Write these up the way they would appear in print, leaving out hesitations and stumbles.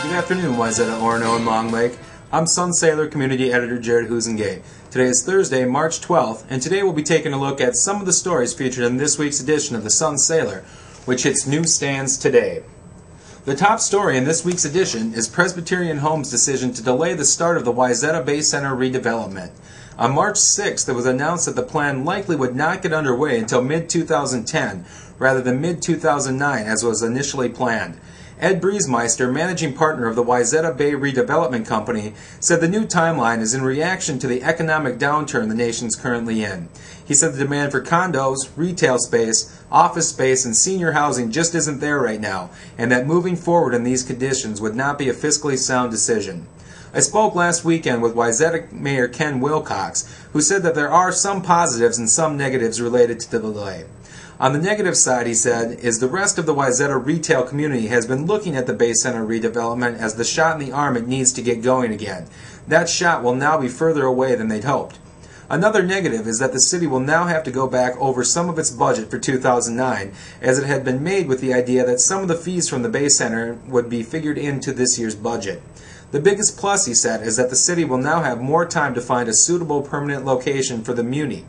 Good afternoon, Wayzata, Orono, and Long Lake. I'm Sun Sailor Community Editor Jared Husengay. Today is Thursday, March 12th, and today we'll be taking a look at some of the stories featured in this week's edition of the Sun Sailor, which hits newsstands today. The top story in this week's edition is Presbyterian Home's decision to delay the start of the Wayzata Bay Center redevelopment. On March 6th, it was announced that the plan likely would not get underway until mid-2010, rather than mid-2009 as was initially planned. Ed Briesmeister, managing partner of the Wayzata Bay Redevelopment Company, said the new timeline is in reaction to the economic downturn the nation's currently in. He said the demand for condos, retail space, office space, and senior housing just isn't there right now, and that moving forward in these conditions would not be a fiscally sound decision. I spoke last weekend with Wayzata Mayor Ken Wilcox, who said that there are some positives and some negatives related to the delay. On the negative side, he said, is the rest of the Wayzata retail community has been looking at the Bay Center redevelopment as the shot in the arm it needs to get going again. That shot will now be further away than they'd hoped. Another negative is that the city will now have to go back over some of its budget for 2009, as it had been made with the idea that some of the fees from the Bay Center would be figured into this year's budget. The biggest plus, he said, is that the city will now have more time to find a suitable permanent location for the Muni.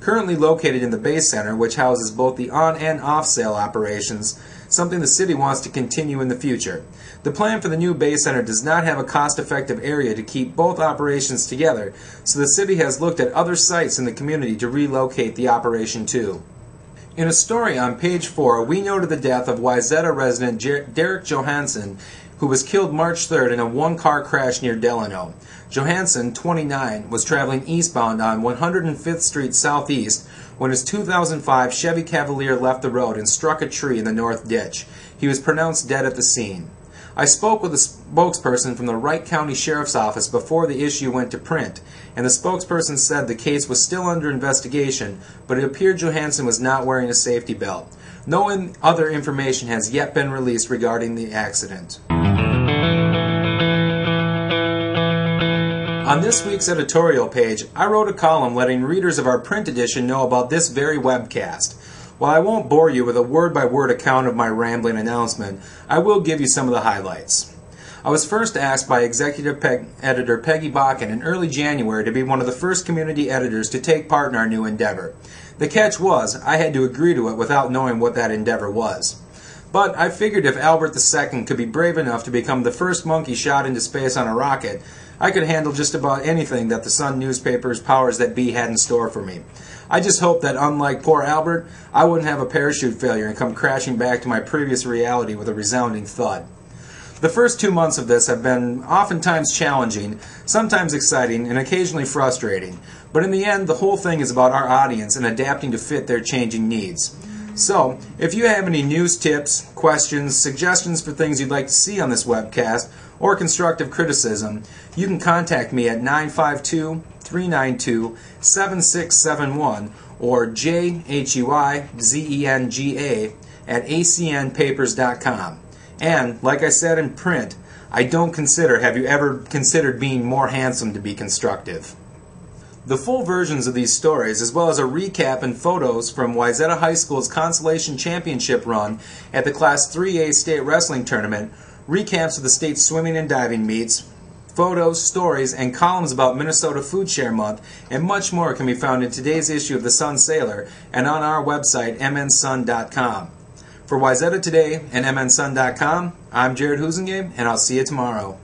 Currently located in the Bay Center, which houses both the on- and off-sale operations, something the city wants to continue in the future. The plan for the new Bay Center does not have a cost-effective area to keep both operations together, so the city has looked at other sites in the community to relocate the operation to. In a story on page 4, we noted the death of Wayzata resident Derek Johansson, who was killed March 3rd in a one-car crash near Delano. Johansson, 29, was traveling eastbound on 105th Street Southeast when his 2005 Chevy Cavalier left the road and struck a tree in the north ditch. He was pronounced dead at the scene. I spoke with a spokesperson from the Wright County Sheriff's Office before the issue went to print, and the spokesperson said the case was still under investigation, but it appeared Johansson was not wearing a safety belt. No other information has yet been released regarding the accident. On this week's editorial page, I wrote a column letting readers of our print edition know about this very webcast. While I won't bore you with a word-by-word account of my rambling announcement, I will give you some of the highlights. I was first asked by Executive Editor Peggy Bakken in early January to be one of the first community editors to take part in our new endeavor. The catch was, I had to agree to it without knowing what that endeavor was. But I figured if Albert II could be brave enough to become the first monkey shot into space on a rocket, I could handle just about anything that the Sun newspaper's powers that be had in store for me. I just hoped that, unlike poor Albert, I wouldn't have a parachute failure and come crashing back to my previous reality with a resounding thud. The first 2 months of this have been oftentimes challenging, sometimes exciting, and occasionally frustrating. But in the end, the whole thing is about our audience and adapting to fit their changing needs. So, if you have any news tips, questions, suggestions for things you'd like to see on this webcast, or constructive criticism, you can contact me at 952-392-7671 or jhuyzenga@acnpapers.com. And, like I said in print, have you ever considered being more handsome to be constructive? The full versions of these stories, as well as a recap and photos from Wayzata High School's Consolation Championship run at the Class 3A State Wrestling Tournament, recaps of the state's swimming and diving meets, photos, stories, and columns about Minnesota Food Share Month, and much more can be found in today's issue of the Sun Sailor and on our website, mnsun.com. For Wayzata Today and mnsun.com, I'm Jared Husengay, and I'll see you tomorrow.